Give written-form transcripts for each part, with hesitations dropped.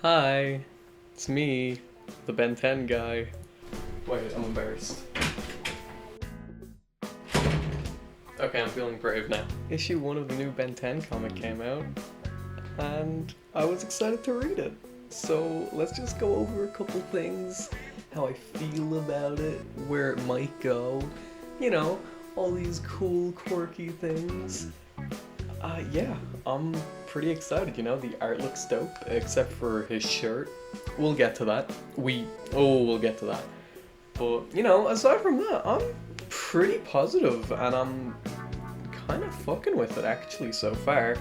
Hi, it's me, the Ben 10 guy. Wait, I'm embarrassed. Okay, I'm feeling brave now. Issue 1 of the new Ben 10 comic came out, and I was excited to read it. So let's just go over a couple things, how I feel about it, where it might go, all these cool, quirky things. Yeah, I'm pretty excited, the art looks dope, except for his shirt. We'll get to that. We'll get to that. But, aside from that, I'm pretty positive, and I'm kind of fucking with it, actually, so far.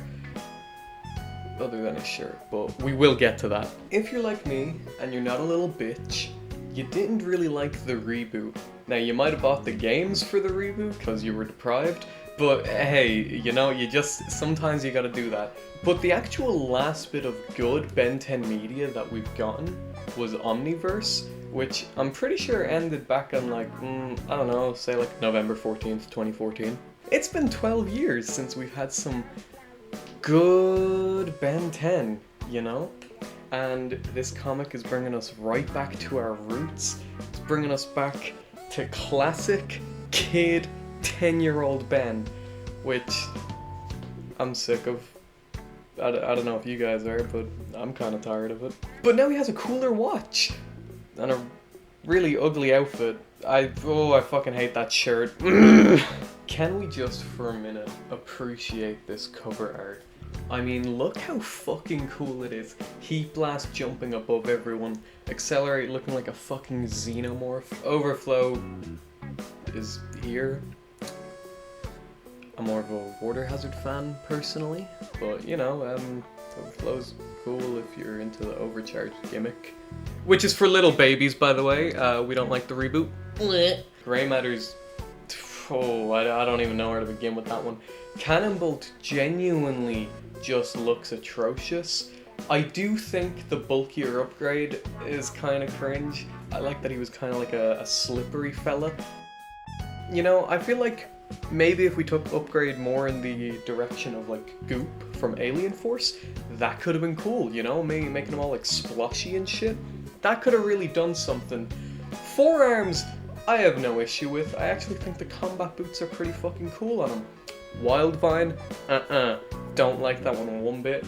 Other than his shirt, but we will get to that. If you're like me, and you're not a little bitch, you didn't really like the reboot. Now, you might have bought the games for the reboot, because you were deprived, but hey, sometimes you gotta do that. But the actual last bit of good Ben 10 media that we've gotten was Omniverse, which I'm pretty sure ended back on I don't know, say November 14th, 2014. It's been 12 years since we've had some good Ben 10, And this comic is bringing us right back to our roots. It's bringing us back to classic kid 10-year-old Ben, which I'm sick of. I don't know if you guys are, but I'm kind of tired of it. But now he has a cooler watch and a really ugly outfit. I fucking hate that shirt. Can we just for a minute appreciate this cover art? I mean, look how fucking cool it is. Heat blast jumping above everyone. Accelerate looking like a fucking xenomorph. Overflow is here. I'm more of a water hazard fan, personally. But, Overflow's cool if you're into the overcharged gimmick. Which is for little babies, by the way. We don't like the reboot. Grey Matter's... I don't even know where to begin with that one. Cannonbolt genuinely just looks atrocious. I do think the bulkier upgrade is kind of cringe. I like that he was kind of like a slippery fella. I feel like maybe if we took upgrade more in the direction of Goop from Alien Force, that could have been cool, maybe making them all splashy and shit. That could have really done something. Forearms, I have no issue with. I actually think the combat boots are pretty fucking cool on him. Wildvine, don't like that one bit.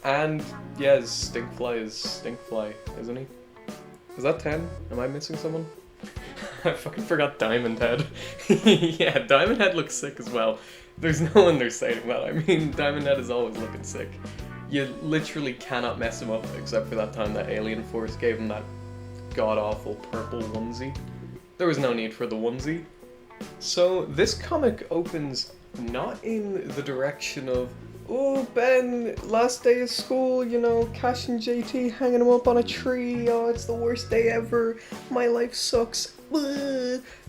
And yeah, Stinkfly is Stinkfly, isn't he? Is that 10? Am I missing someone? I fucking forgot Diamond Head. Yeah, Diamond Head looks sick as well. There's no understating that. I mean, Diamond Head is always looking sick. You literally cannot mess him up, except for that time that Alien Force gave him that god-awful purple onesie. There was no need for the onesie. So this comic opens not in the direction of, oh, Ben, last day of school, Cash and JT hanging him up on a tree, oh, it's the worst day ever, my life sucks.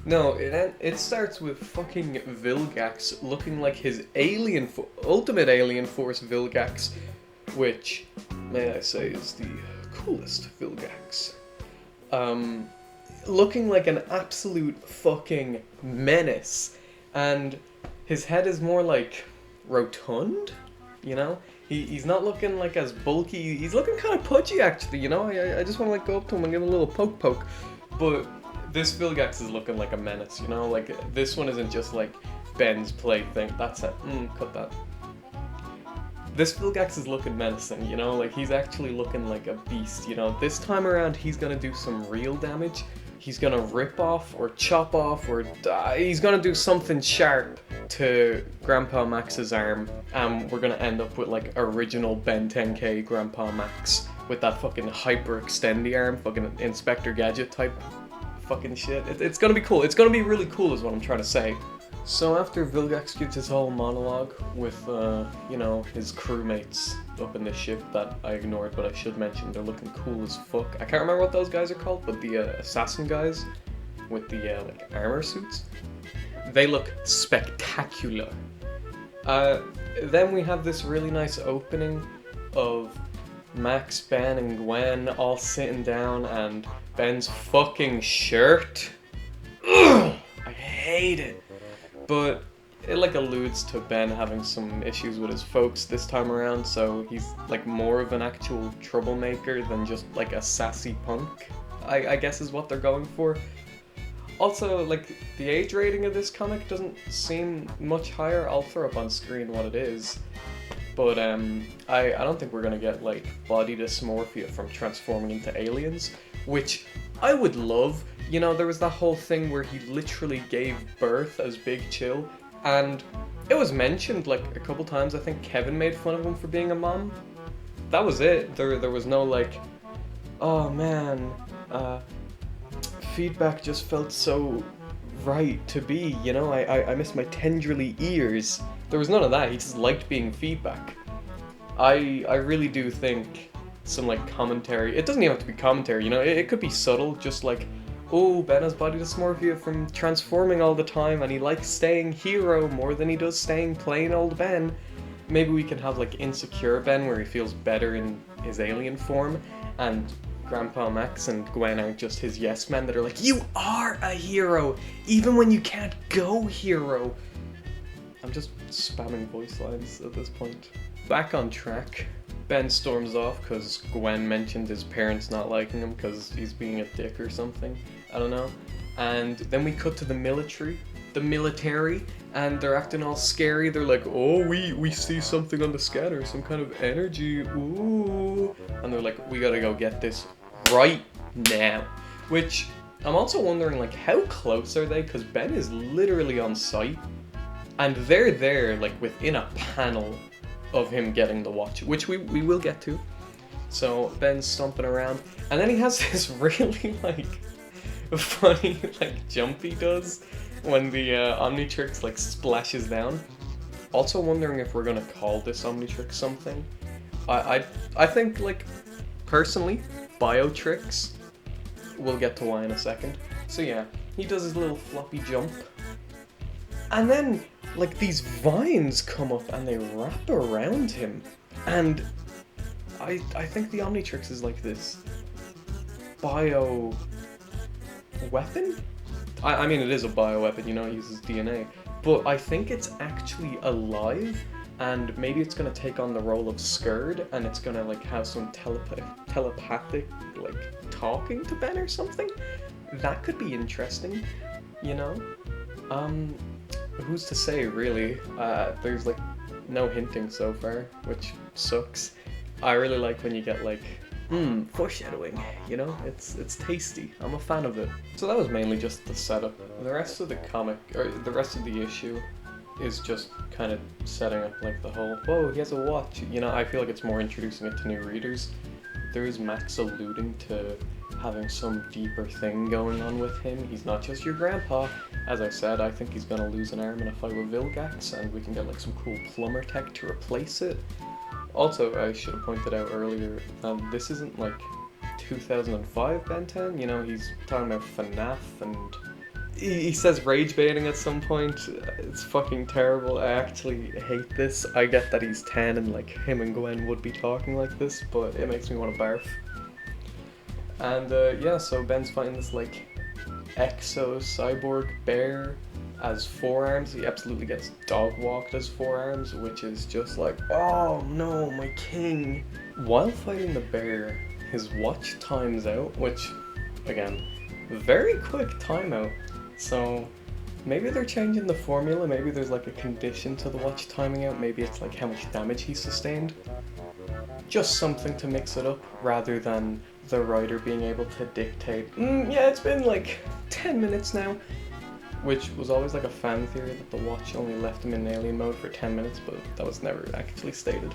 No, it starts with fucking Vilgax looking like his Ultimate Alien Force Vilgax, which, may I say, is the coolest Vilgax. Looking like an absolute fucking menace, and his head is more rotund, He's not looking as bulky, he's looking kind of pudgy actually, I just want to go up to him and give him a little poke, but this Vilgax is looking like a menace, this one isn't just Ben's plaything, that's it, cut that. This Vilgax is looking menacing, he's actually looking like a beast, this time around he's gonna do some real damage. He's gonna rip off or chop off or he's gonna do something sharp to Grandpa Max's arm, and we're gonna end up with original Ben 10K Grandpa Max with that fucking hyper extendy arm, fucking Inspector Gadget type fucking shit. It's gonna be cool. It's gonna be really cool is what I'm trying to say. So after Vilgax gives his whole monologue with, his crewmates up in the ship that I ignored, but I should mention they're looking cool as fuck. I can't remember what those guys are called, but the assassin guys with the armor suits, they look spectacular. Then we have this really nice opening of Max, Ben, and Gwen all sitting down, and Ben's fucking shirt. Ugh, I hate it. But it like alludes to Ben having some issues with his folks this time around, so he's like more of an actual troublemaker than just like a sassy punk, I guess is what they're going for. Also, like, the age rating of this comic doesn't seem much higher. I'll throw up on screen what it is. But I don't think we're gonna get like body dysmorphia from transforming into aliens, which I would love. You know, there was that whole thing where he literally gave birth as Big Chill, and it was mentioned like a couple times. I think Kevin made fun of him for being a mom. That was it. There was no like, oh man, feedback just felt so right to be, you know, I miss my tenderly ears. There was none of that. He just liked being feedback. I really do think some like commentary, it doesn't even have to be commentary, you know, it could be subtle, just like, oh, Ben has body dysmorphia from transforming all the time and he likes staying hero more than he does staying plain old Ben. Maybe we can have like insecure Ben where he feels better in his alien form, and Grandpa Max and Gwen aren't just his yes men that are like, you are a hero, even when you can't go hero. I'm just spamming voice lines at this point. Back on track, Ben storms off because Gwen mentioned his parents not liking him because he's being a dick or something. I don't know. And then we cut to the military, and they're acting all scary. They're like, oh, we see something on the scanner, some kind of energy, ooh. And they're like, we gotta go get this right now. Which, I'm also wondering, like, how close are they? Because Ben is literally on site, and they're there, like, within a panel of him getting the watch, which we will get to. So Ben's stomping around, and then he has this really, like, funny, like, jump he does when the Omnitrix, like, splashes down. Also wondering if we're gonna call this Omnitrix something. I think, like, personally, Biotrix. We'll get to why in a second. So yeah, he does his little floppy jump, and then like these vines come up and they wrap around him, and I think the Omnitrix is like this bio weapon. I mean, it is a bio weapon, you know, it uses DNA, but I think it's actually alive, and maybe it's gonna take on the role of Skurd, and it's gonna like have some telepathic like talking to Ben or something. That could be interesting, you know. Who's to say, really? There's like no hinting so far, which sucks. I really like when you get like foreshadowing, you know? It's tasty. I'm a fan of it. So that was mainly just the setup. The rest of the comic, or the rest of the issue, is just kind of setting up like the whole, whoa, he has a watch. You know, I feel like it's more introducing it to new readers. There is Max alluding to having some deeper thing going on with him. He's not just your grandpa. As I said, I think he's gonna lose an arm in a fight with Vilgax, and we can get like some cool plumber tech to replace it. Also, I should have pointed out earlier, this isn't like 2005 Ben 10, you know, he's talking about FNAF, and he says rage baiting at some point. It's fucking terrible. I actually hate this. I get that he's 10 and like him and Gwen would be talking like this, but it makes me want to barf. And yeah, so Ben's fighting this like exo cyborg bear as forearms. He absolutely gets dog walked as forearms, which is just like, oh no, my king. While fighting the bear, his watch times out, which, again, very quick timeout. So maybe they're changing the formula, maybe there's like a condition to the watch timing out, maybe it's like how much damage he sustained. Just something to mix it up, rather than the writer being able to dictate, yeah, it's been like 10 minutes now. Which was always like a fan theory that the watch only left him in alien mode for 10 minutes, but that was never actually stated.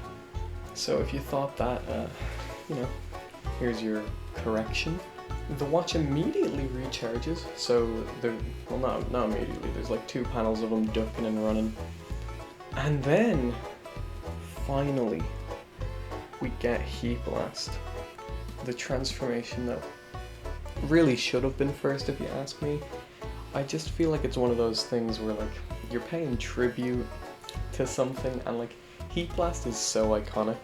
So if you thought that, you know, here's your correction. The watch immediately recharges, so well, not immediately, there's like 2 panels of him ducking and running. And then, finally, we get Heat Blast. The transformation that really should have been first, if you ask me. I just feel like it's one of those things where like you're paying tribute to something, and like Heat Blast is so iconic.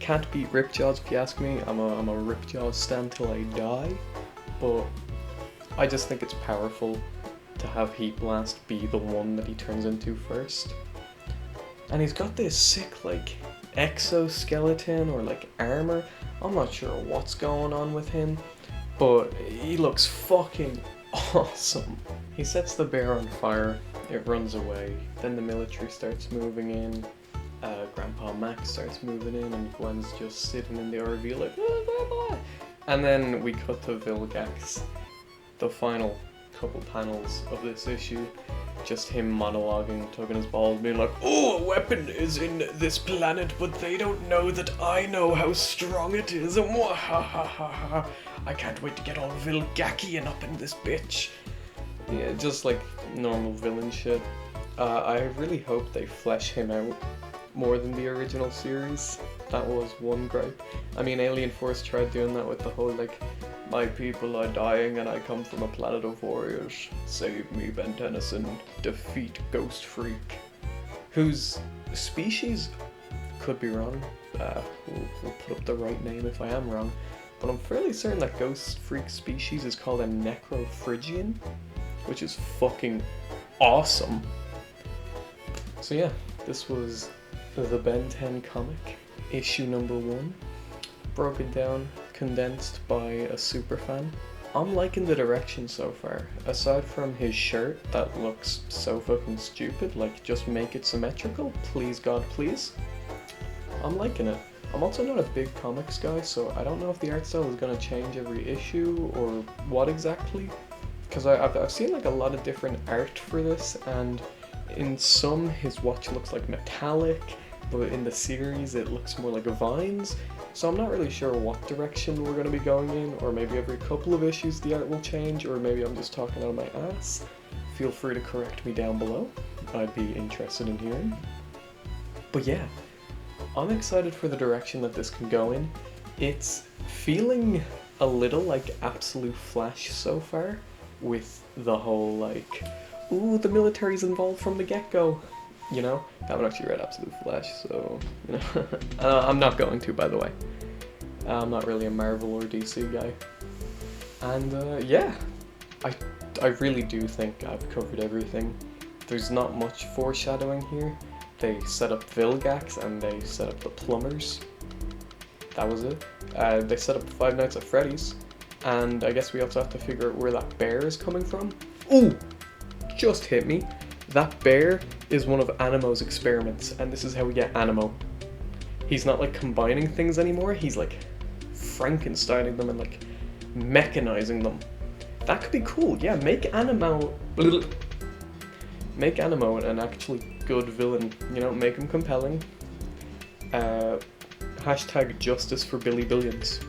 Can't beat Ripjaws if you ask me. I'm a Ripjaws stan till I die, but I just think it's powerful to have Heat Blast be the one that he turns into first. And he's got this sick, like, exoskeleton or, like, armor. I'm not sure what's going on with him, but he looks fucking awesome. He sets the bear on fire, it runs away, then the military starts moving in, Grandpa Max starts moving in, and Gwen's just sitting in the RV like, blah, blah, blah. And then we cut to Vilgax, the final couple panels of this issue, just him monologuing, tugging his balls, being like, oh, a weapon is in this planet, but they don't know that I know how strong it is, and ha. I can't wait to get all Vilgakian up in this bitch. Yeah, just like normal villain shit. I really hope they flesh him out more than the original series. That was one gripe. I mean, Alien Force tried doing that with the whole, like, my people are dying and I come from a planet of warriors. Save me, Ben Tennyson. Defeat Ghost Freak. Whose species, could be wrong. We'll put up the right name if I am wrong. But I'm fairly certain that Ghost Freak's species is called a Necrophrygian, which is fucking awesome. So yeah, this was the Ben 10 comic, issue number 1, broken down, condensed by a superfan. I'm liking the direction so far. Aside from his shirt that looks so fucking stupid, like just make it symmetrical, please God, please. I'm liking it. I'm also not a big comics guy, so I don't know if the art style is going to change every issue or what exactly. Because I've seen like a lot of different art for this, and in some his watch looks like metallic, but in the series it looks more like vines. So I'm not really sure what direction we're going to be going in, or maybe every couple of issues the art will change, or maybe I'm just talking out of my ass. Feel free to correct me down below. I'd be interested in hearing. But yeah, I'm excited for the direction that this can go in. It's feeling a little like Absolute Flash so far, with the whole like, ooh, the military's involved from the get-go. You know, I haven't actually read Absolute Flash, so, you know, I'm not going to, by the way. I'm not really a Marvel or DC guy. And, yeah, I really do think I've covered everything. There's not much foreshadowing here. They set up Vilgax and they set up the plumbers. That was it. They set up Five Nights at Freddy's. And I guess we also have to figure out where that bear is coming from. Ooh! Just hit me. That bear is one of Animo's experiments, and this is how we get Animo. He's not like combining things anymore, he's like Frankensteining them and like mechanizing them. That could be cool, yeah, make Animo an actually good villain, you know, make him compelling. Hashtag justice for Billy Billions.